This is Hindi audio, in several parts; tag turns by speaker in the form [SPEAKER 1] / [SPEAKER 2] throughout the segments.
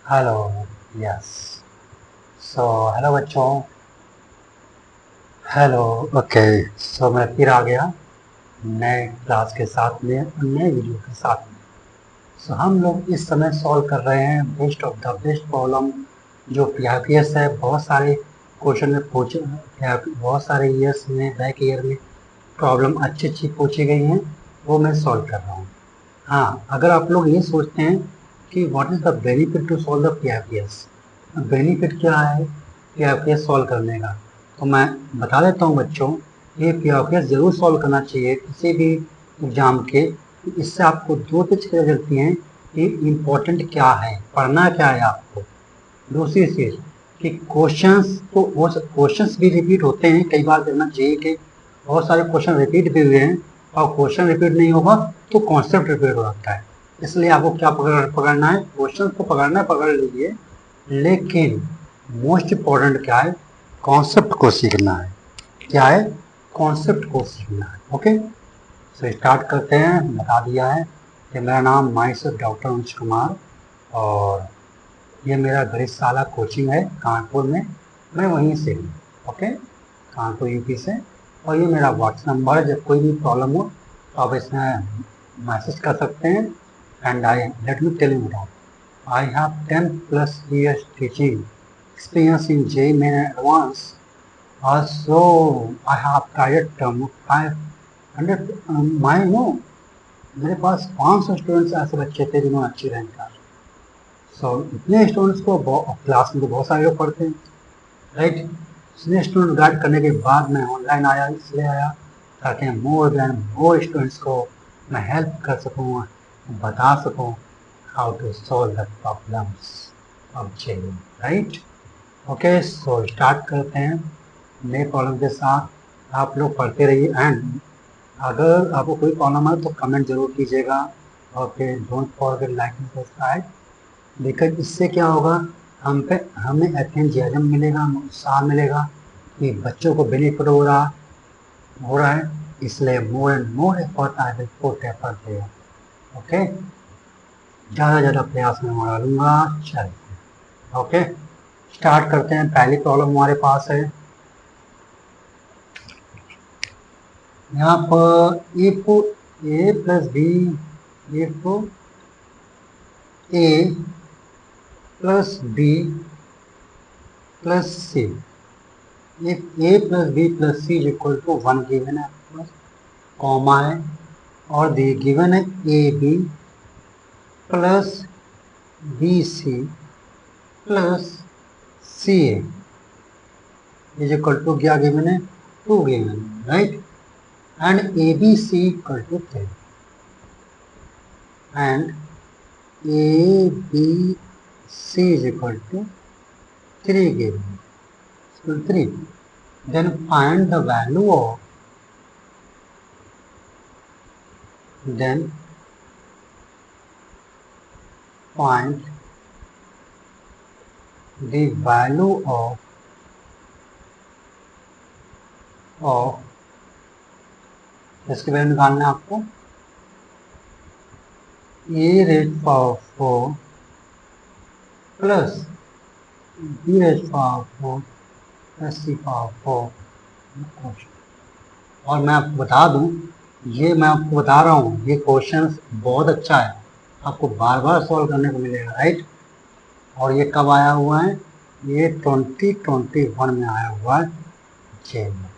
[SPEAKER 1] हेलो। यस। हेलो बच्चों। हेलो। ओके। मैं फिर आ गया नए क्लास के साथ में और नए वीडियो के साथ में। हम लोग इस समय सॉल्व कर रहे हैं best of the best problem जो पीआईपीएस है। बहुत सारे क्वेश्चन में पूछ बहुत सारे ईयर्स में बैक ईयर में प्रॉब्लम अच्छी अच्छी पूछी गई हैं, वो मैं सॉल्व कर रहा हूँ। हाँ, अगर आप लोग ये सोचते हैं कि what is the benefit to solve the PIPs, benefit क्या है पीआईपीएस सॉल्व करने का, तो मैं बता देता हूँ बच्चों। ये पीआईपीएस जरूर सॉल्व करना चाहिए किसी भी एग्जाम के। इससे आपको दो चीज़ पता चलती हैं कि इम्पोर्टेंट क्या है, पढ़ना क्या है आपको। दूसरी चीज़ कि क्वेश्चंस तो वो क्वेश्चंस भी रिपीट होते हैं, कई बार करना चाहिए कि बहुत सारे क्वेश्चन रिपीट भी हुए हैं, और क्वेश्चन रिपीट नहीं होगा तो कॉन्सेप्ट रिपीट हो जाता है। इसलिए आपको क्या पकड़ना है, क्वेश्चन को पकड़ना है, पकड़ लीजिए, लेकिन मोस्ट इम्पोर्टेंट क्या है, कॉन्सेप्ट को सीखना है। क्या है? कॉन्सेप्ट को सीखना है। ओके, स्टार्ट करते हैं। बता दिया है कि मेरा नाम माइसेल्फ डॉक्टर अंश कुमार, और ये मेरा गणितशाला कोचिंग है कानपुर में, मैं वहीं से हूँ। ओके, कानपुर यूपी से। और ये मेरा व्हाट्सएप नंबर है, जब कोई भी प्रॉब्लम हो तो आप इसमें मैसेज कर सकते हैं। And I let me tell you that I have 10 plus years teaching experience in JEE Main and Advanced. Also, I have guided 500 my no मेरे पास 500 स्टूडेंट्स ऐसे बच्चे थे जिन्होंने अच्छी रैंक ला। इतने स्टूडेंट्स को क्लास में तो बहुत सारे लोग पढ़ते हैं, राइट। इतने स्टूडेंट गाइड करने के बाद मैं ऑनलाइन आया, इसलिए आया ताकि मोर देन मोर स्टूडेंट्स को मैं हेल्प कर सकूँ, बता सकूँ how to solve the problems of JEE, right. Okay, start करते हैं नए प्रॉब्लम के साथ। आप लोग पढ़ते रहिए, एंड अगर आपको कोई प्रॉब्लम है तो कमेंट जरूर कीजिएगा। Okay, don't forget like and subscribe. लेकिन इससे क्या होगा, हमें एथेंजियाज्म मिलेगा, हमें उत्साह मिलेगा कि बच्चों को बेनिफिट हो रहा है। इसलिए more and more effort I will put effort there. Okay, ज़्यादा ज़्यादा प्रयास में मैं डालूंगा। चलिए, ओके, स्टार्ट करते हैं। पहली प्रॉब्लम हमारे पास है यहाँ पर, if A plus B, if A plus B plus C, if a plus b plus c is equal to 1 given है, कॉमा है, और दी गिवन है A B plus B C plus C A is equal to क्या गिवन है, 2 गिवन है, right. And A B C equal to 3, and A B C is equal to 3 given, 3, then find the value of, then find the value of इसके वैल्यू निकालना है आपको। A raise power 4 plus b raise power 4 plus c power 4। और मैं आपको बता दूं, ये मैं आपको बता रहा हूँ, ये क्वेश्चन बहुत अच्छा है, आपको बार बार सॉल्व करने को मिलेगा, राइट। और ये कब आया हुआ है, ये 2021 में आया हुआ है जेल में।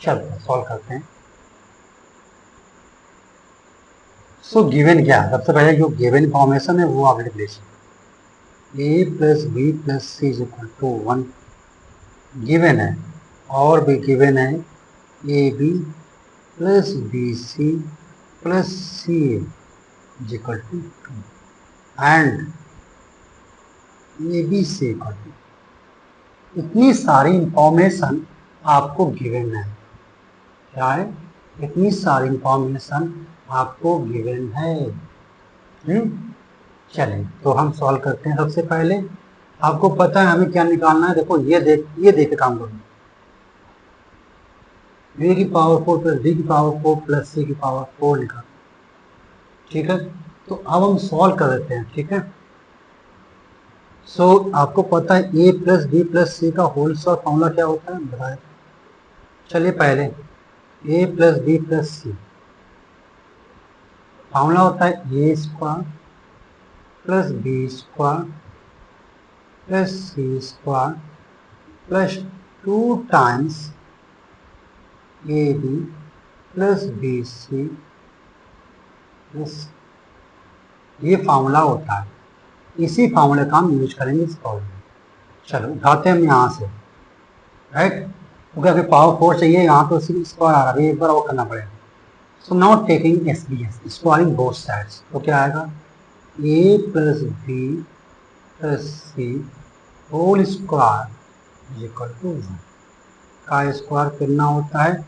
[SPEAKER 1] चलो सॉल्व करते हैं। गिवन क्या है, सबसे पहले जो गिवन फॉर्मेशन है वो आप लिख लीजिए। A plus B plus c is equal to 1 given है, और भी गिवन है A B plus B C plus c is equal to 2, and A B C equal to, इतनी सारी इंफॉर्मेशन आपको गिवन है। क्या है? इतनी सारी इंफॉर्मेशन आपको गिवन है। चलें, तो हम सॉल्व करते हैं। सबसे पहले आपको पता है हमें क्या निकालना है, देखो ये देख के काम करो। a की पावर 4 प्लस b की पावर 4 प्लस c की पावर 4 निकालो, ठीक है। तो अब हम सॉल्व कर देते हैं, ठीक है। सो आपको पता है ए प्लस बी प्लस सी का होल स्क्वायर फॉर्मूला क्या होता है, बताए। चलिए पहले a plus B plus c formula होता है a square plus b square plus c square plus 2 times a B plus B C plus, ये फार्मूला होता है। इसी फार्मूले का हम यूज करेंगे इस प्रॉब्लम में। चलो उठाते हैं हम यहाँ से, राइट, क्योंकि अगर पावर 4 चाहिए यहाँ तो सिर्फ स्क्वायर आ रहा है, एक बार वो करना पड़ेगा। So not taking s b s, squaring both sides, तो क्या आएगा a plus B plus c whole square is equal to 1 का स्क्वायर कितना होता है,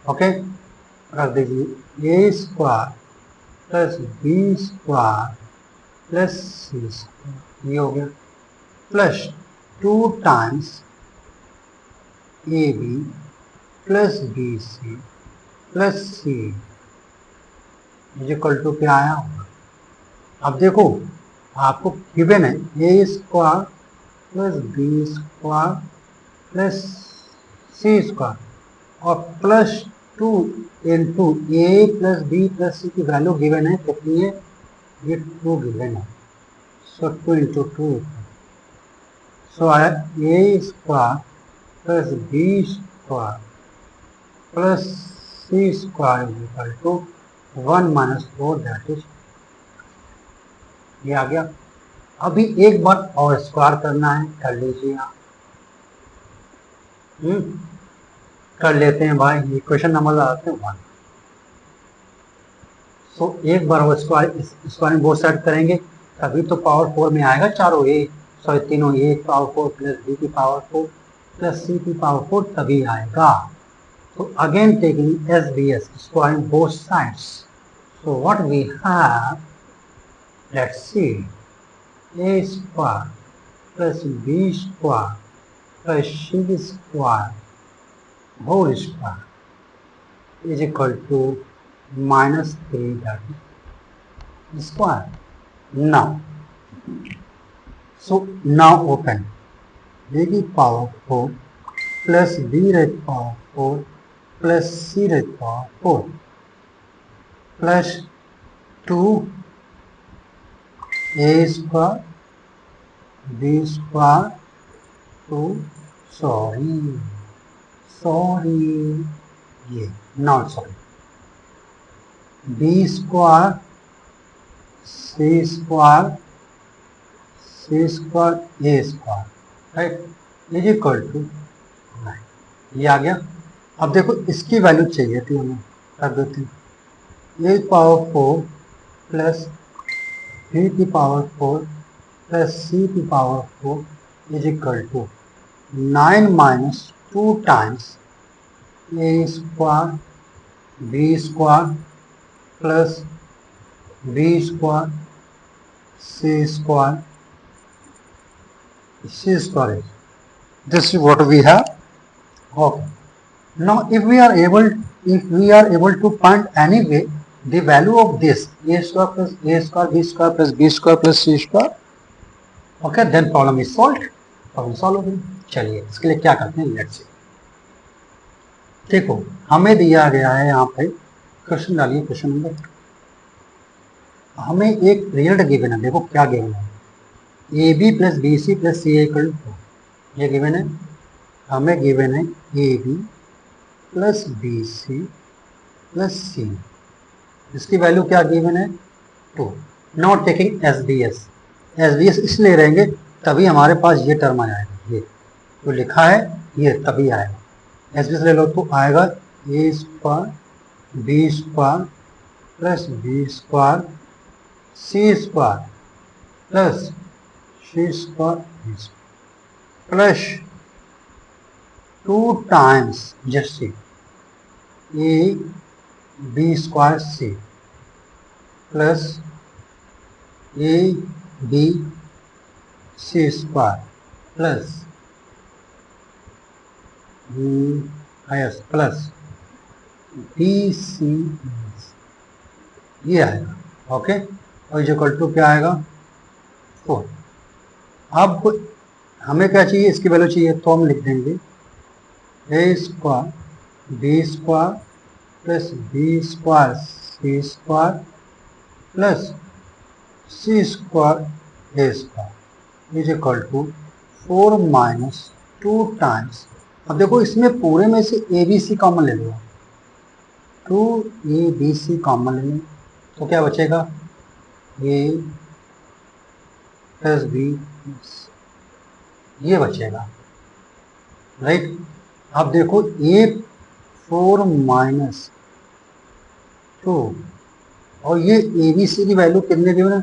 [SPEAKER 1] ओके, रख दीजिए a square plus b square plus c square, ये हो गया, plus 2 times a B plus B C plus c is equal to क्या आया होगा। अब देखो आपको गिवन है a square plus b square plus c square और प्लस 2 इंटू ए प्लस बी प्लस सी की वैल्यू गिवन है कितनी है, ये 2 गिवन है। सो 2 इंटू 2, सो आया a square plus b square plus c square is equal to 1 minus 4, that is, ये आ गया। अभी एक बार और स्क्वायर करना है, कर लीजिए आप। कर लेते हैं भाई, ये क्वेश्चन नंबर लगाते हैं 1। सो एक बार और स्क्वायर बोथ साइड करेंगे तभी तो पावर 4 में आएगा, चारों ए सॉरी तीनों ए पावर 4 प्लस बी की पावर 4 प्लस सी की पावर 4 तभी आएगा। तो again taking s b s, squaring both sides, so what we have, let's see, a square plus b square plus c square whole square is equal to -3, that is square. Now, so now open a की power 4 plus b raised power 4 plus c raised power 4 plus 2 a square b square 2 sorry ये not sorry b square c square c square a square, right, is equal to 9, ये आ गया। अब देखो इसकी वैल्यू चाहिए थी हमें, कर देते हैं ए पावर 4 प्लस बी की पावर 4 प्लस सी की power 4 is equal to 9 minus 2 times a square b square plus b square c square, c square is, this is what we have. Okay, now if we are able to find any way the value of this a square plus a square b square plus b square plus c square, okay, then problem is solved, problem solve हो गई। चलिए इसके लिए क्या करते हैं, लेट्स सी, देखो हमें दिया गया है यहाँ पे क्वेश्चन, डालिए क्वेश्चन नंबर, हमें एक रिजल्ट गिवन है, देखो क्या गिवन है, A B plus B C plus c equal to, ये गिवन है, हमें गिवन है A B plus B C plus c, इसकी वैल्यू क्या गिवन है 2, not taking s b s, s b s इसलिए रहेंगे तभी हमारे पास ये टर्म आ जाएगा, ये जो तो लिखा है ये तभी आएगा, एस बी एस ले लो तो आएगा a square b square plus b square c square plus c square plus 2 times जैसे a b square c plus a B c square plus plus B c, ये आएगा, ओके, और इक्वल टू क्या आएगा 4। अब हमें क्या चाहिए, इसकी वैल्यू चाहिए, तो हम लिख देंगे a square b square plus b square c square plus c square a square is equal to 4 minus 2 times. अब देखो इसमें पूरे में से ए बी सी कॉमन ले लो, 2 ABC कॉमन ले लो तो क्या बचेगा, ए प्लस बी ये बचेगा, राइट। अब देखो ए 4 माइनस 2 और ये ए बी सी की वैल्यू कितने दी है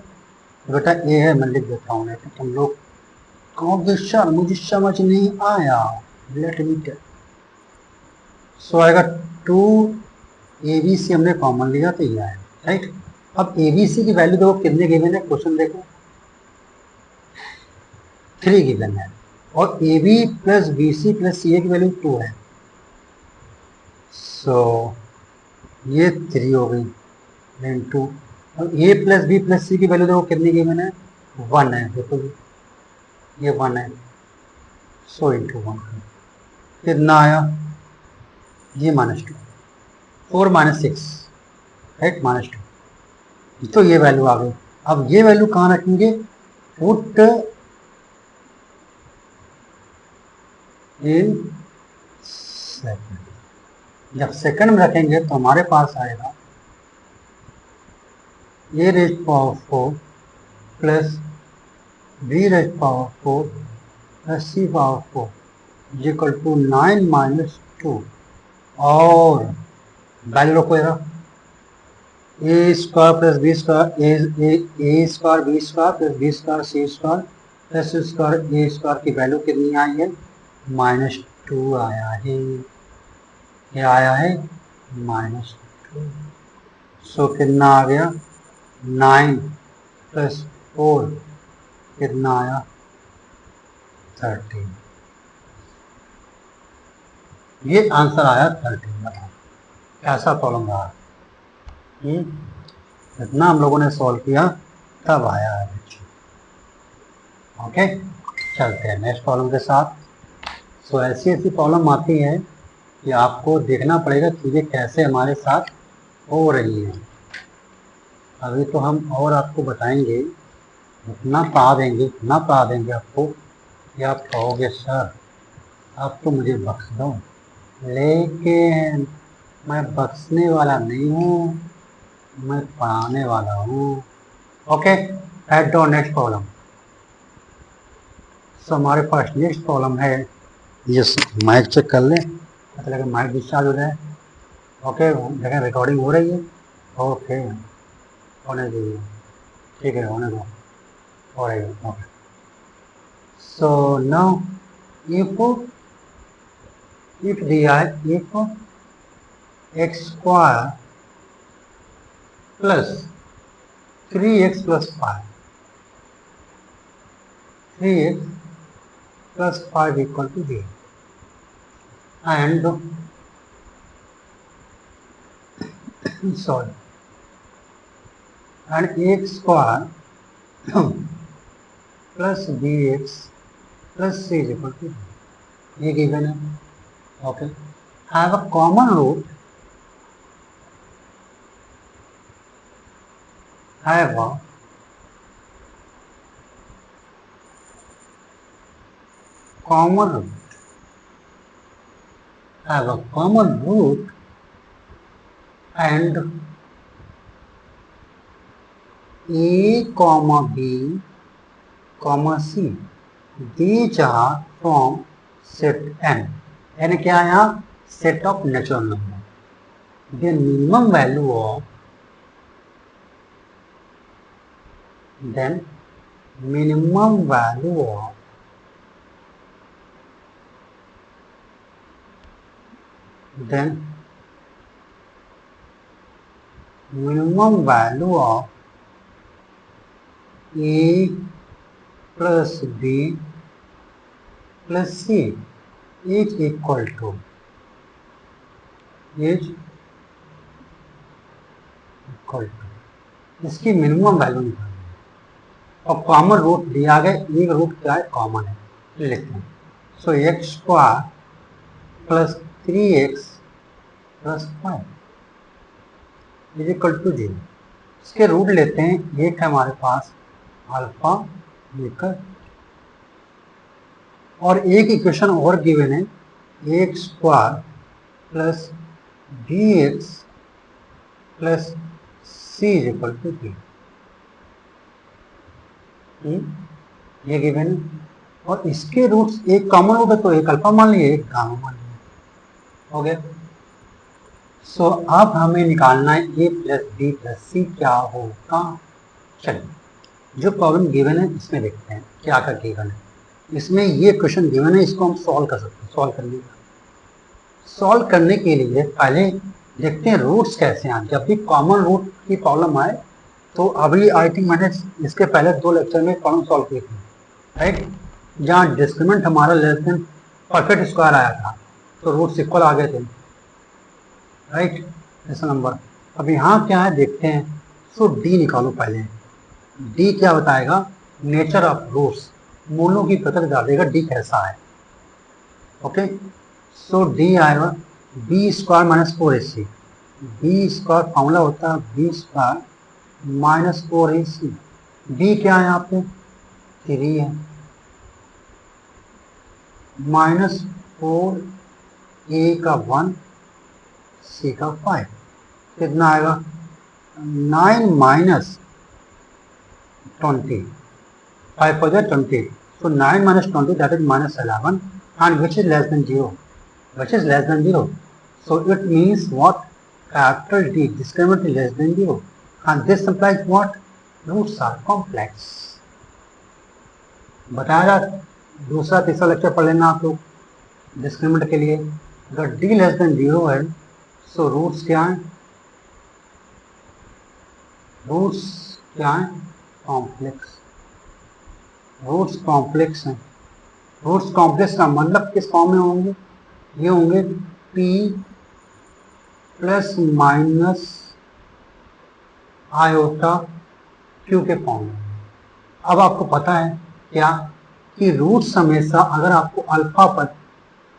[SPEAKER 1] बेटा, ए है, मैं लिख देता हूँ, नहीं तो तुम लोग कहोगे सर मुझे समझ नहीं आया, लेट मी टेल। सो आएगा 2 ABC हमने कॉमन लिया तो ये आएगा, राइट। अब ABC की वैल्यू देखो कितने गिवन है, क्वेश्चन देखो 3 गिवन है, और AB plus BC plus CA की वैल्यू 2 है। सो ये 3 हो गई इंटू, और A plus B plus C की वैल्यू देखो कितनी गिवन है, 1 है, देखो ये 1 है। सो इंटू 1 कितना आया, ये -2, 4 - 6, राइट, -2, तो ये वैल्यू आ गई। अब ये वैल्यू कहाँ रखेंगे, पुट इन सेकंड। जब सेकंड में रखेंगे तो हमारे पास आएगा a raise power 4 plus b raise power 4 plus c power 4 equal to 9 - 2, और वैल्यू रखो जरा, a square plus b square, a square b square plus b square c square plus c square a square की वैल्यू कितनी आई है, -2 आया है, क्या आया है, -2। सो कितना आ गया, 9 + 4 कितना आया, 13। ये आंसर आया 13। बताओ कैसा प्रॉब्लम रहा, इतना हम लोगों ने सॉल्व किया तब आया है। ओके, चलते हैं नेक्स्ट प्रॉब्लम के साथ। सो ऐसी ऐसी प्रॉब्लम आती है कि आपको देखना पड़ेगा चीज़ें कैसे हमारे साथ हो रही हैं। अभी तो हम और आपको बताएंगे, इतना पढ़ा देंगे आपको कि आप कहोगे सर आप तो मुझे बख्श दो, लेकिन मैं बख्शने वाला नहीं हूँ, मैं पढ़ाने वाला हूँ। Okay, head to next problem. So हमारे पास नेक्स्ट प्रॉब्लम है, ये माइक चेक कर लें, पता लगे माइक डिस्चार्ज हो जाए। ओके, देखें रिकॉर्डिंग हो रही है, ओके होने दीजिए, ठीक है होने दो, हो रही है। Okay, so now if x square plus 3x plus 5 equal to 0, and sorry, and x square plus bx plus c is equal to 0, ये given है। Okay, have a common root, have a common root, and a comma b comma c, these are from set n। n क्या है यहाँ, set of natural number। the minimum value of then minimum value of then minimum value of a plus b plus c is equal to इसकी मिनिमम वैल्यू निकालनी है। और कॉमन रूट दिया गया, एक रूट क्या है कॉमन है, लिखते हैं। So x square plus 3x plus 5 is equal to 0। इसके रूट लेते हैं, एक है हमारे पास अल्फा लेकर, और एक इक्वेशन और गिवन है x square plus b x plus c is equal to 3। ये गिवन है, और इसके रूट्स एक कॉमन रूट है तो एक अल्फा मान लिया, एक गामा मान लिया, हो गया। सो अब हमें निकालना है ए प्लस बी प्लस सी क्या होगा। चलिए जो प्रॉब्लम गिवन है इसमें देखते हैं क्या क्या गिवन है। इसमें ये क्वेश्चन गिवन है, इसको हम सॉल्व कर सकते हैं। सॉल्व करने के लिए पहले देखते हैं रूट्स कैसे आए। जब भी कॉमन रूट की प्रॉब्लम आए तो अभी आई थिंक मैंने इसके पहले 2 लेक्चर में प्रॉब्लम सॉल्व की थी, राइट, जहाँ डिस्क्रिमिनेंट हमारा लेस देन परफेक्ट स्क्वायर आया था तो रूट्स इक्वल आ गए थे, राइट, ऐसा नंबर। अब यहाँ क्या है देखते हैं। सो डी निकालो पहले। डी क्या बताएगा, नेचर ऑफ रूट्स, मूलों की पता बता देगा डी कैसा है। ओके, सो डी आएगा b square minus 4ac। B square formula होता है B square minus 4ac। B क्या है यहाँ पे 3 है, माइनस 4a का 1 c का 5 कितना आएगा 9 minus 20, 5 for 20, so 9 minus 20 that is minus 11 and which is less than 0, which is less than 0, so it means what, capital D, discriminant is less than 0 and this implies what, roots are complex। बताया दूसरा तीसरा लेक्चर पढ़ लेना आप लोग डिस्क्रिमिनेंट के लिए। अगर D लेस देन 0 है सो रूट्स क्या है, रूट्स क्या है कॉम्प्लेक्स, रूट्स कॉम्प्लेक्स हैं। रूट्स कॉम्प्लेक्स का मतलब किस फॉर्म में होंगे, ये होंगे p plus minus iota q के फॉर्म में। अब आपको पता है क्या कि रूट्स हमेशा अगर आपको अल्फा पर,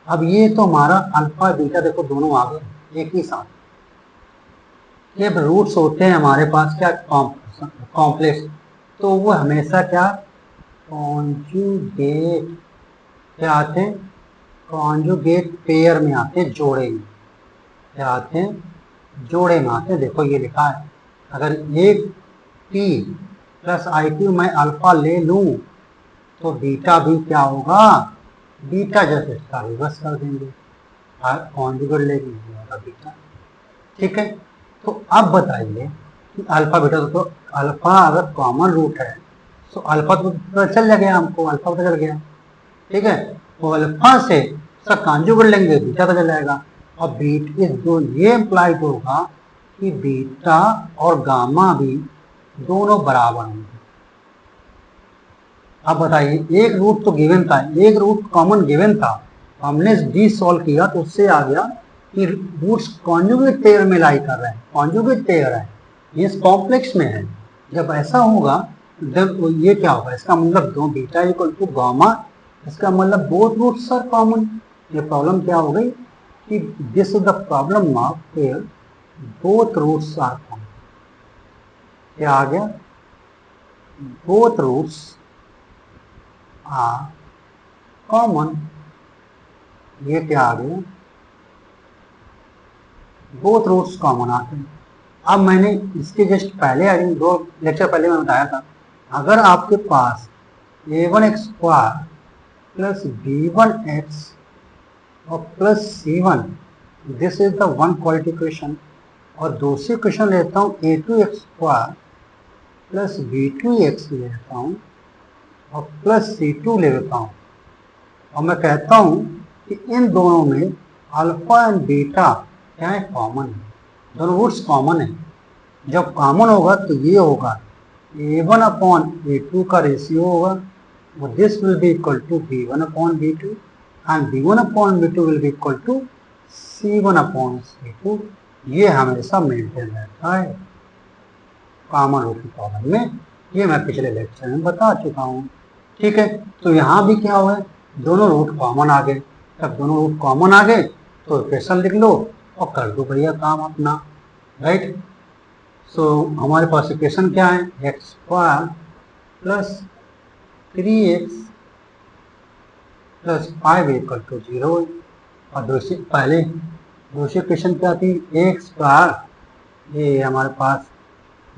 [SPEAKER 1] अब ये तो हमारा अल्फा बीटा देखो दोनों आ गए एक ही साथ, जब रूट्स होते हैं हमारे पास क्या कॉम्प्लेक्स तो वो हमेशा क्या कॉन्जुगेट क्या आते हैं, कॉन्जुगेट पेयर में आते हैं, जोड़े में क्या आते हैं, जोड़े में आते हैं। देखो ये लिखा है अगर एक टी प्लस आई क्यू मैं अल्फा ले लूं तो बीटा भी क्या होगा, बीटा जैसे इसका रिवर्स कर देंगे, कॉन्जुगेट लेंगे होगा बीटा। ठीक है, तो अब बताइए कि अल्फा बीटा, तो अल्फा अगर कॉमन रूट है तो अल्फा तो पता चल गया हमको, अल्फा पता चल गया, ठीक है, तो अल्फा से सब कॉन्जुगेट लेंगे बीटा पता चल जाएगा। और बीट इस दो ये इम्प्लाइड होगा कि बीटा और गामा भी दोनों बराबर होंगे। अब बताइए एक रूट तो गिवन था, एक रूट कॉमन गिवन था, हमने डी सॉल्व किया तो उससे आ गया कि रूट्स कॉन्जुगेट पेयर में लाई कर रहे हैं, कॉन्जुगेट पेयर है, ये कॉम्प्लेक्स में है। जब ऐसा होगा जब ये क्या होगा, इसका मतलब दो बीटा इक्वल टू गामा, इसका मतलब बोथ रूट्स आर कॉमन। ये प्रॉब्लम क्या हो गई कि this is the problem of pair both roots are common. क्या आ गया, बोथ रूट्स आर कॉमन, ये क्या आ गया, बोथ रूट्स कॉमन आते हैं। अब मैंने इसके जस्ट पहले आई थिंक 2 लेक्चर पहले मैं बताया था, अगर आपके पास a1x स्क्वायर प्लस b1x और plus c1 this is the one quality equation, और दूसरी इक्वेशन लेता हूँ a2x स्क्वायर प्लस b2x लेता हूँ और प्लस c2 ले लेता हूँ, और मैं कहता हूँ कि इन दोनों में अल्फा एंड बीटा क्या है कॉमन है, दोनों रूट्स कॉमन है। जब कॉमन होगा तो ये होगा a1 अपॉन a2 का रेशियो होगा, this will be equal to b1 upon b2 and b1 upon b2 will be equal to c1 upon c2। ये हमेशा मेंटेन रहता है कॉमन रूट की प्रॉब्लम में, ये मैं पिछले लेक्चर में बता चुका हूँ। ठीक है, तो यहाँ भी क्या हुआ है, दोनों रूट कॉमन आ गए। जब दोनों रूट कॉमन आ गए तो इक्वेशन लिख लो और कर दो भैया काम अपना, राइट। सो हमारे पास इक्वेशन क्या है, x square plus 3x plus 5 equal to 0। और दूसरी इक्वेशन क्या थी, एक्स स्क्वायर, ये हमारे पास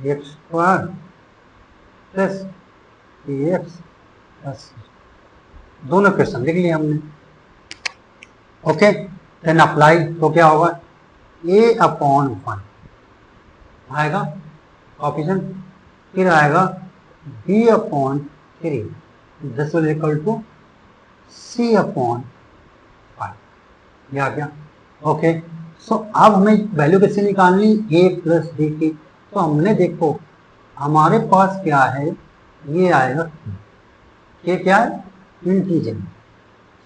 [SPEAKER 1] x square plus 3x plus, दोनों इक्वेशन लिख लिए हमने। ओके, देन अप्लाई, तो क्या होगा, a अपॉन 1 आएगा ऑप्शन, फिर आएगा b upon 3, this will equal to c upon 5, ये आ गया। ओके, सो अब हमें वैल्यू कैसे निकालनी, a प्लस b की। तो हमने देखो हमारे पास क्या है, ये आएगा ये क्या है, इंटीजर,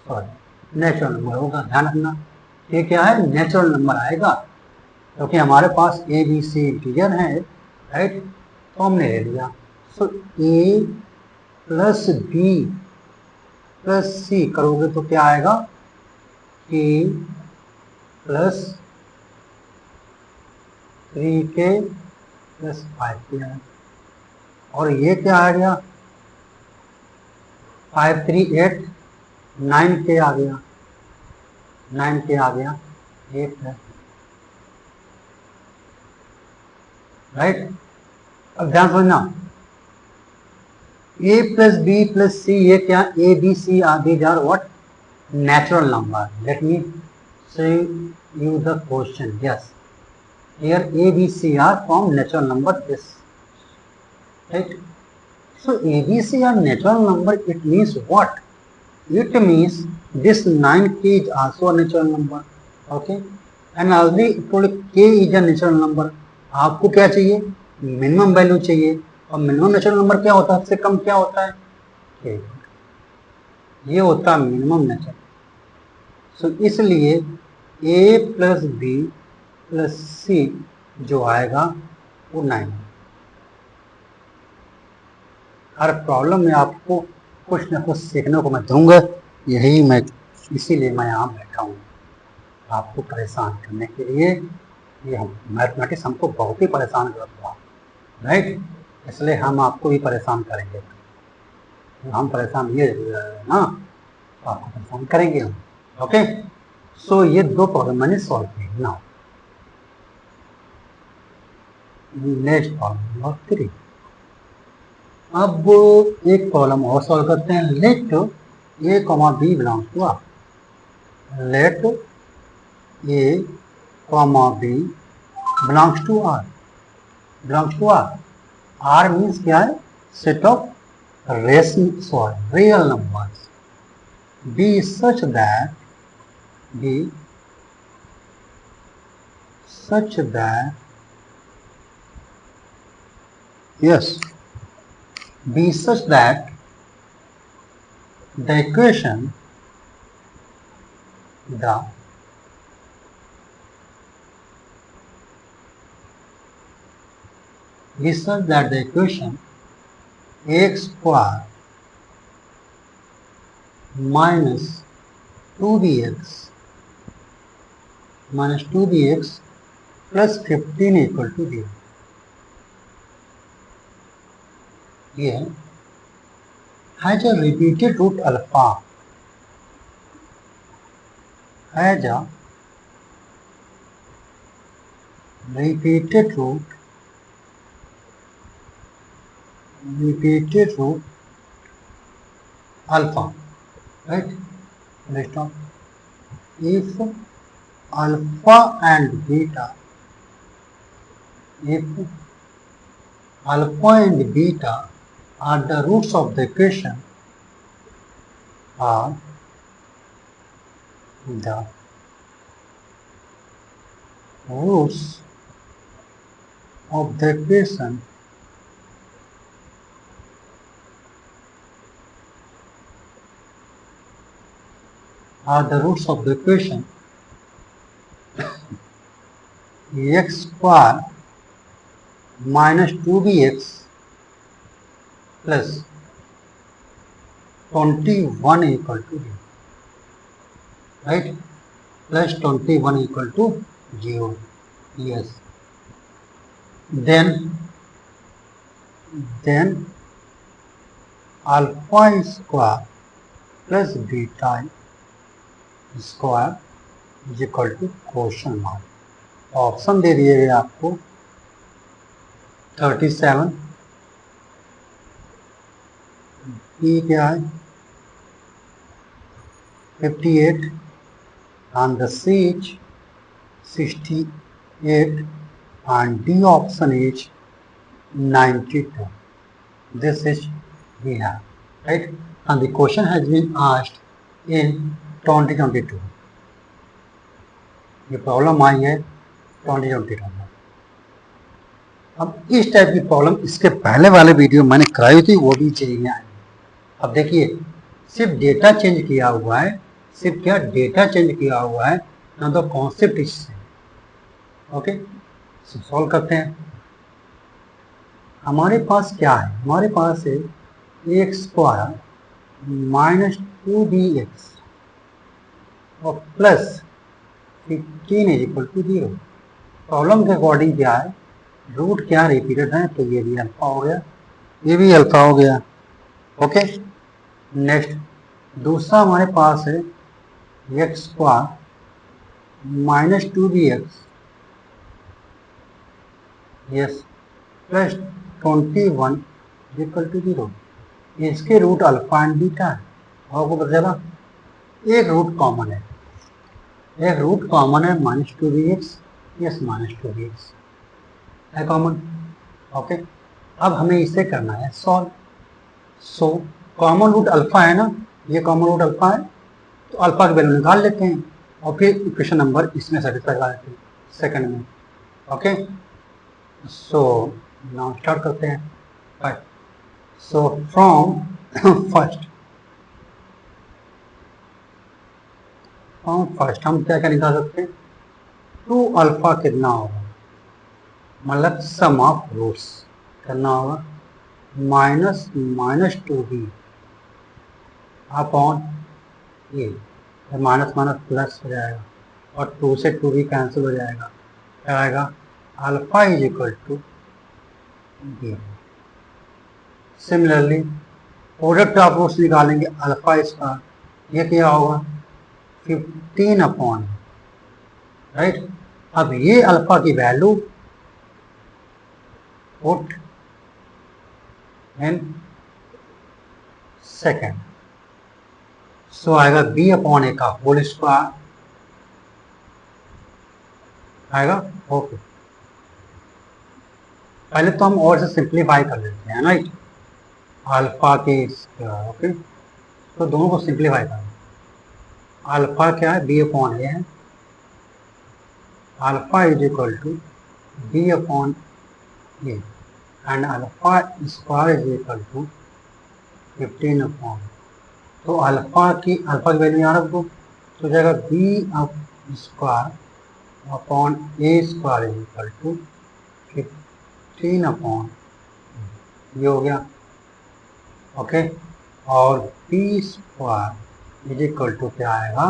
[SPEAKER 1] सॉरी नेचुरल नंबर होगा, ध्यान रखना। ये क्या है, नेचुरल नंबर आएगा, क्योंकि हमारे पास ए बी सी इंटीजर है, राइट। तो हमने ले लिया, सो ए प्लस बी प्लस सी करोगे तो क्या आएगा, a plus 3k plus 5k आएगा। और ये क्या आ गया, 5 3 8, 9k आ गया, 9k आ गया, 8 है, राइट। अब ध्यान समझना, a plus B plus c, ये क्या, a B c are these are what, natural number. Let me say you the question. Yes, here A, B, C are from natural number. This, right? So A, B, C are natural number. It means what? It means this 9k is also a natural number. Okay, and already told k is a natural number. आपको क्या चाहिए, मिनिमम वैल्यू चाहिए, और मिनिमम नेचुरल नंबर क्या होता है, सबसे कम क्या होता है, k, ये होता है मिनिमम नेचुरल। सो इसलिए a प्लस बी प्लस सी जो आएगा वो 9। हर प्रॉब्लम में आपको कुछ ना कुछ सीखने को मैं दूंगा, यही मैं, इसीलिए मैं यहाँ बैठा हूँ आपको परेशान करने के लिए। ये हम मैथमेटिक्स हमको बहुत ही परेशान करता है, राइट, इसलिए हम आपको भी परेशान करेंगे। हम परेशान ये ना, तो आपको परेशान करेंगे हम। ओके, सो ये दो प्रॉब्लम मैंने सॉल्व किए ना। Next problem number 3। अब एक प्रॉब्लम और सॉल्व करते हैं। Let a comma b belongs to R, let a comma b belongs to R, belongs to R, R means क्या है, set of real numbers, b such that, b such that, yes, be such that the equation, be such that the equation x square minus 2bx minus 2bx plus 15 equal to 0, here has a repeated root alpha, has a repeated root alpha, right? Rest of, if alpha and beta, if alpha and beta are the roots of the equation, are the roots of the equation, are the roots of the equation x square minus 2bx plus 21 equal to 0, right, plus 21 equal to 0, yes, then alpha square plus beta square is equal to question mark. Option दे दिए गए आपको 37, ई क्या है 58 and the C is 68 and D option is 92. This is we have, right, and the question has been asked in 2022. ये प्रॉब्लम आई है 2022 में। अब इस टाइप की प्रॉब्लम इसके पहले वाले वीडियो मैंने कराई थी, वो भी चाहिए आई। अब देखिए सिर्फ डेटा चेंज किया हुआ है, सिर्फ क्या डेटा चेंज किया हुआ है ना, तो कॉन्सेप्ट इससे। ओके, सॉल्व करते हैं। हमारे पास क्या है, हमारे पास है एक्स स्क्वायर माइनस 2bx और plus 15 is equal to 0। Problem के अकॉर्डिंग क्या है, रूट क्या रिपीटेड है, तो ये भी अल्फा हो गया, ये भी अल्फा हो गया। ओके, नेक्स्ट दूसरा हमारे पास है x square minus 2bx, yes, plus 21 equal to 0। इसके रूट अल्फा एंड बीटा है, आपको पता चला एक रूट कॉमन है, एक रूट कॉमन है minus 2bx, yes minus 2bx है कॉमन। ओके, अब हमें इसे करना है solve. So common root alpha है ना, ये कॉमन रूट अल्फा है, तो अल्फा की वैल्यू निकाल लेते हैं और फिर इक्वेशन नंबर इसमें सेटिस्फाई कर लेते हैं सेकंड में। ओके, सो नाउ स्टार्ट करते हैं। राइट, सो फ्रॉम फर्स्ट हम क्या क्या निकाल सकते हैं, 2 अल्फा कितना होगा, मतलब सम ऑफ रूट्स करना होगा, माइनस 2b अपॉन ये, माइनस माइनस प्लस हो जाएगा और 2 से 2b कैंसिल हो जाएगा, क्या आएगा alpha is equal to b. Similarly product of roots निकालेंगे, अल्फा स्क्वायर, ये क्या होगा 15 अपॉन, राइट। अब ये अल्फा की वैल्यू पुट इन सेकेंड, सो आएगा b अपॉन ए का होल स्क्वायर आएगा। ओके, पहले तो हम और से सिंप्लीफाई कर लेते हैं, राइट, अल्फा के स्क्वायर। ओके, तो दोनों को सिंप्लीफाई करें, अल्फा क्या है b अपॉन ए है, alpha is equal to b upon a and alpha square is equal to 15 upon, तो अल्फा की वैल्यू यहाँ रख दो, तो जाएगा b up square upon a square is equal to 15 upon, ये हो गया। ओके, और b square is equal to क्या आएगा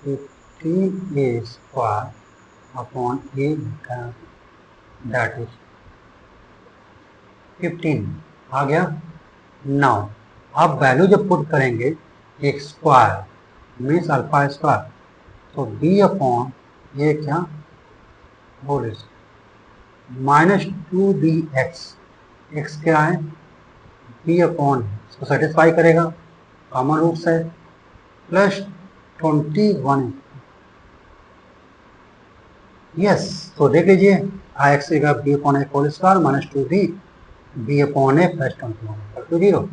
[SPEAKER 1] 15 ए square upon a, that is 15 आ गया। नाउ अब वैल्यू जब पुट करेंगे एक स्क्वायर मीन्स अल्फा स्क्वायर, तो b अपॉन ये क्या होल माइनस 2bx, x क्या है b अपॉन, इसको सेटिस्फाई करेगा, कॉमन रूट्स है, प्लस 21, यस। तो देख लीजिए x का b upon a whole square minus 2b upon a plus 21 to 0।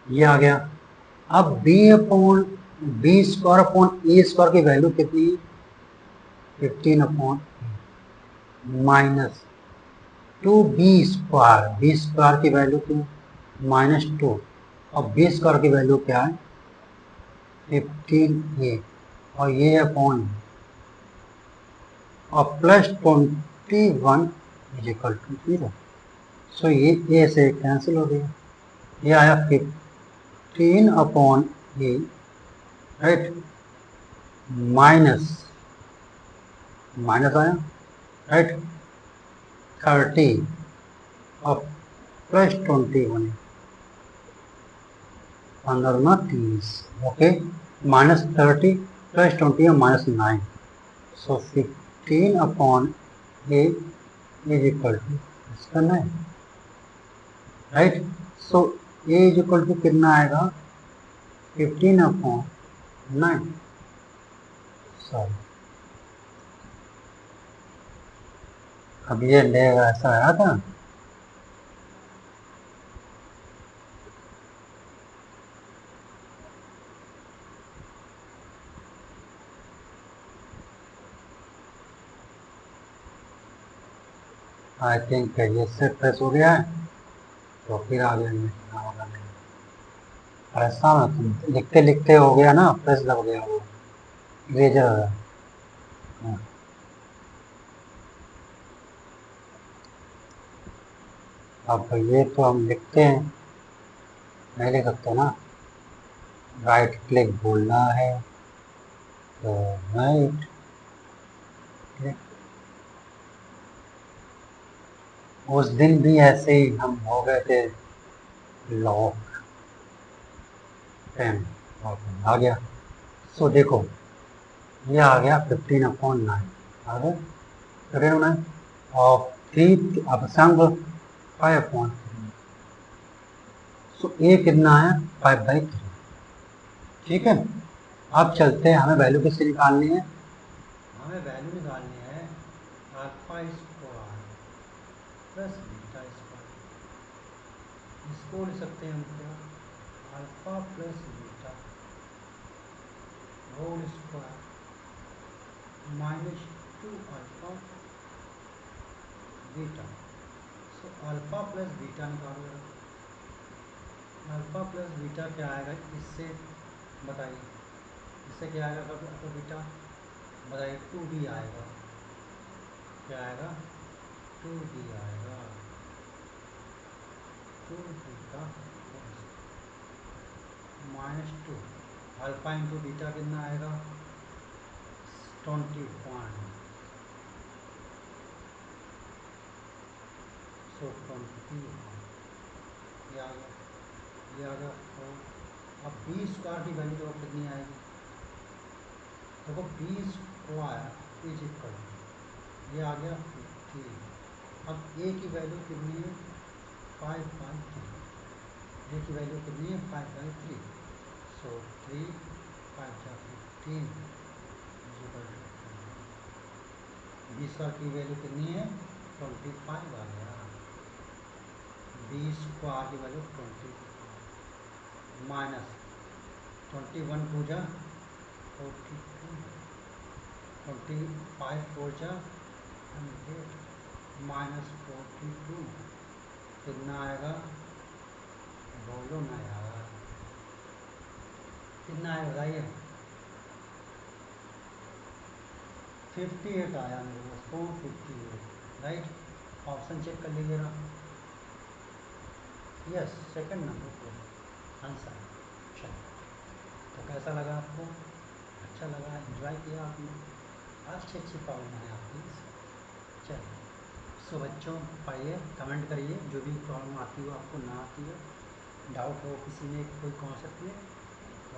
[SPEAKER 1] ये आ गया। अब b upon b square upon a square की वैल्यू कितनी है 15 अपॉन माइनस 2b स्क्वायर की वैल्यू क्यों माइनस 2, और बी स्क्वायर की वैल्यू क्या है 15a, और ये अपॉन और +21 इज इक्वल टू 0। सो ये ए से कैंसिल हो गया, ये आया 15/a, राइट, माइनस आया, राइट, 30 और +21 अंदर ना 30, okay, -30 +20 -9, so 15/a is equal to इसका 9, right. So a is equal to कितना आएगा, 15/9, सॉरी, अब ये लेगा ऐसा आया था, आई थिंक ये से प्रेस हो गया है, तो फिर आगे लिखना होगा, नहीं ऐसा ना, तुम लिखते लिखते हो गया ना, प्रेस लग गया वो इरेजर। अब ये तो हम लिखते हैं, नहीं लिख सकते ना, राइट क्लिक बोलना है, तो राइट क्लिक। उस दिन भी ऐसे ही हम हो गए थे लॉक 10, आ गया। सो देखो ये आ गया 15/9, आ गया 15/9 और 3 अब संग 5/3। सो ए कितना है, 5/3, ठीक है। अब चलते हैं, हमें वैल्यू किससे निकालनी है,
[SPEAKER 2] हमें वैल्यू निकालनी है alpha square plus beta square. इसको लिख सकते हैं हम क्या, alpha plus beta whole square -2 alpha beta. So alpha plus beta निकालो, अल्फा प्लस बीटा क्या आएगा इससे, बताइए इससे क्या आएगा, अल्फा बीटा बताइए, 2b आएगा, क्या आएगा, 2b आएगा, 2b का -2 अल्फा इंटू बीटा कितना आएगा, 21, सो 20 ये आ गया, ये आ गया 4। अब बी स्क्वायर की वैल्यू देखो कितनी आएगी, देखो बी स्क्वायर इज इक्वल, ये आ गया 15। अब ए की वैल्यू कितनी है, 5/3, ए की वैल्यू कितनी है, 5/3, so 3 5 15 is equal to, b square की वैल्यू कितनी है, 25 आ गया, बी स्क्वायर की वैल्यू 25 माइनस 21 टू जा 42, 25 4 जा 100 -42 कितना आएगा, बोलो ना यार, कितना आएगा बताइए, 58 आया मेरे पास, 458, राइट। ऑप्शन चेक कर लीजिएगा, यस सेकंड नंबर पर आंसर। चलो, तो कैसा लगा आपको, अच्छा लगा, एंजॉय किया आपने, अच्छी प्रॉब्लम है आपकी। चलिए, सो बच्चों पढ़िए, कमेंट करिए, जो भी प्रॉब्लम आती हो, आपको ना आती हो, डाउट हो किसी में कोई कॉन्सेप्ट में,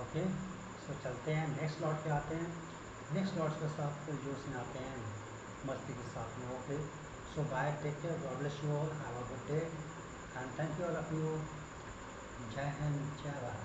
[SPEAKER 2] ओके। सो चलते हैं, नेक्स्ट लॉट पे आते हैं, नेक्स्ट लॉट्स के साथ फिर जोश में आते हैं, मस्ती के साथ में, okay. So bye, take care, God bless you all, have a good day and thank you all of you. जय हिंद, जय भारत।